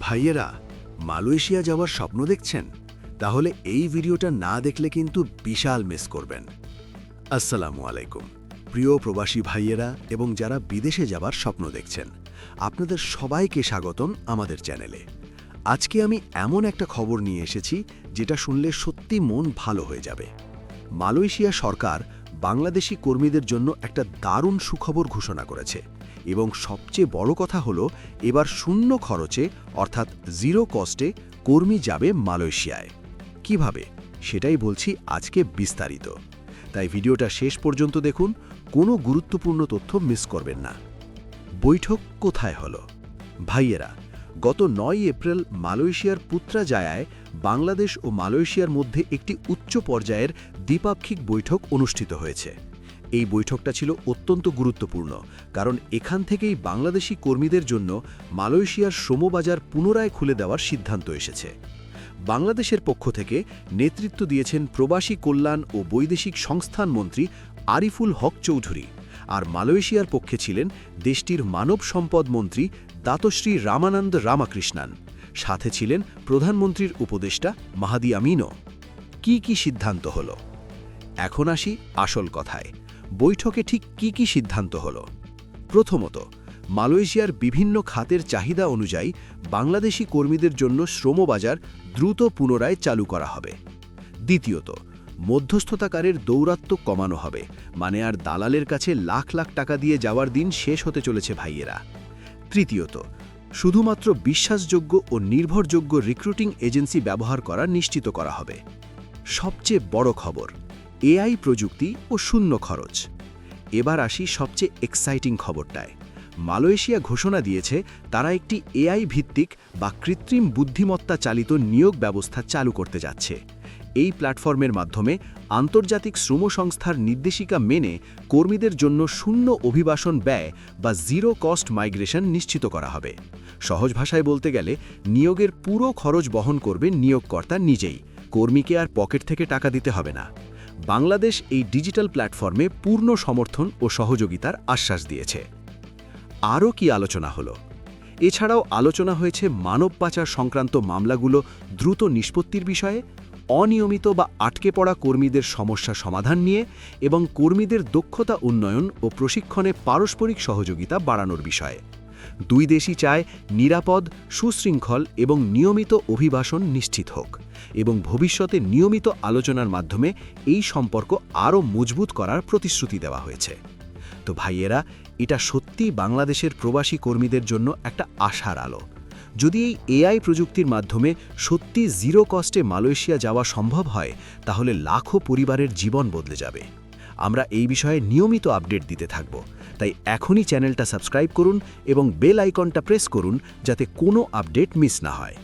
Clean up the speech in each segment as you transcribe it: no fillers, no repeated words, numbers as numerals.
ভাইয়েরা, মালয়েশিয়া যাওয়ার স্বপ্ন দেখছেন? তাহলে এই ভিডিওটা না দেখলে কিন্তু বিশাল মিস করবেন। আসসালামু আলাইকুম প্রিয় প্রবাসী ভাইয়েরা এবং যারা বিদেশে যাবার স্বপ্ন দেখছেন, আপনাদের সবাইকে স্বাগতম আমাদের চ্যানেলে। আজকে আমি এমন একটা খবর নিয়ে এসেছি যেটা শুনলে সত্যি মন ভালো হয়ে যাবে। মালয়েশিয়া সরকার বাংলাদেশি কর্মীদের জন্য একটা দারুণ সুখবর ঘোষণা করেছে এবং সবচেয়ে বড় কথা হলো এবার শূন্য খরচে অর্থাৎ জিরো কস্টে কর্মী যাবে মালয়েশিয়ায়। কিভাবে সেটাই বলছি আজকে বিস্তারিত, তাই ভিডিওটা শেষ পর্যন্ত দেখুন, কোনো গুরুত্বপূর্ণ তথ্য মিস করবেন না। বৈঠক কোথায় হলো? ভাইয়েরা, গত ৯ এপ্রিল মালয়েশিয়ার পুত্রাজায়ায় বাংলাদেশ ও মালয়েশিয়ার মধ্যে একটি উচ্চ পর্যায়ের দ্বিপাক্ষিক বৈঠক অনুষ্ঠিত হয়েছে। এই বৈঠকটা ছিল অত্যন্ত গুরুত্বপূর্ণ, কারণ এখান থেকেই বাংলাদেশি কর্মীদের জন্য মালয়েশিয়ার শ্রমবাজার পুনরায় খুলে দেওয়ার সিদ্ধান্ত এসেছে। বাংলাদেশের পক্ষ থেকে নেতৃত্ব দিয়েছেন প্রবাসী কল্যাণ ও বৈদেশিক সংস্থান মন্ত্রী আরিফুল হক চৌধুরী, আর মালয়েশিয়ার পক্ষে ছিলেন দেশটির মানব সম্পদ মন্ত্রী দাতশ্রী রামানন্দ রামাকৃষ্ণান, সাথে ছিলেন প্রধানমন্ত্রীর উপদেষ্টা মাহাদি আমিনও। কি সিদ্ধান্ত হলো? এখন আসি আসল কথায়। বৈঠকে ঠিক কি সিদ্ধান্ত হলো? প্রথমত, মালয়েশিয়ার বিভিন্ন খাতের চাহিদা অনুযায়ী বাংলাদেশি কর্মীদের জন্য শ্রমবাজার দ্রুত পুনরায় চালু করা হবে। দ্বিতীয়ত, মধ্যস্থতাকারের দৌরাত্ম্য কমানো হবে, মানে আর দালালের কাছে লাখ লাখ টাকা দিয়ে যাওয়ার দিন শেষ হতে চলেছে ভাইয়েরা। তৃতীয়ত, শুধুমাত্র বিশ্বাসযোগ্য ও নির্ভরযোগ্য রিক্রুটিং এজেন্সি ব্যবহার করা নিশ্চিত করা হবে। সবচেয়ে বড় খবর, এআই প্রযুক্তি ও শূন্য খরচ। এবার আসি সবচেয়ে এক্সাইটিং খবরটায়। মালয়েশিয়া ঘোষণা দিয়েছে তারা একটি এআই ভিত্তিক বা কৃত্রিম বুদ্ধিমত্তা চালিত নিয়োগ ব্যবস্থা চালু করতে যাচ্ছে। এই প্ল্যাটফর্মের মাধ্যমে আন্তর্জাতিক শ্রম সংস্থার নির্দেশিকা মেনে কর্মীদের জন্য শূন্য অভিবাসন ব্যয় বা জিরো কস্ট মাইগ্রেশন নিশ্চিত করা হবে। সহজ ভাষায় বলতে গেলে নিয়োগের পুরো খরচ বহন করবে নিয়োগকর্তা নিজেই, কর্মীকে আর পকেট থেকে টাকা দিতে হবে না। বাংলাদেশ এই ডিজিটাল প্ল্যাটফর্মে পূর্ণ সমর্থন ও সহযোগিতার আশ্বাস দিয়েছে। আরও কি আলোচনা হলো? এছাড়াও আলোচনা হয়েছে মানব পাচার সংক্রান্ত মামলাগুলো দ্রুত নিষ্পত্তির বিষয়ে, অনিয়মিত বা আটকে পড়া কর্মীদের সমস্যা সমাধান নিয়ে এবং কর্মীদের দক্ষতা উন্নয়ন ও প্রশিক্ষণে পারস্পরিক সহযোগিতা বাড়ানোর বিষয়ে। দুই দেশই চায় নিরাপদ, সুশৃঙ্খল এবং নিয়মিত অভিবাসন নিশ্চিত হোক, এবং ভবিষ্যতে নিয়মিত আলোচনার মাধ্যমে এই সম্পর্ক আরও মজবুত করার প্রতিশ্রুতি দেওয়া হয়েছে। তো ভাইয়েরা, এটা সত্যিই বাংলাদেশের প্রবাসী কর্মীদের জন্য একটা আশার আলো। যদি এই এআই প্রযুক্তির মাধ্যমে সত্যি জিরো কস্টে মালয়েশিয়া যাওয়া সম্ভব হয়, তাহলে লাখো পরিবারের জীবন বদলে যাবে। আমরা এই বিষয়ে নিয়মিত আপডেট দিতে থাকব, তাই এখনই চ্যানেলটা সাবস্ক্রাইব করুন এবং বেল আইকনটা প্রেস করুন যাতে কোনো আপডেট মিস না হয়।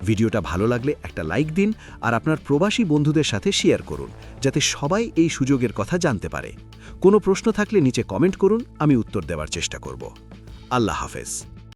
ভিডিওটা ভালো লাগলে একটা লাইক দিন আর আপনার প্রবাসী বন্ধুদের সাথে শেয়ার করুন, যাতে সবাই এই সুযোগের কথা জানতে পারে। কোনো প্রশ্ন থাকলে নিচে কমেন্ট করুন, আমি উত্তর দেওয়ার চেষ্টা করব। আল্লাহ হাফেজ।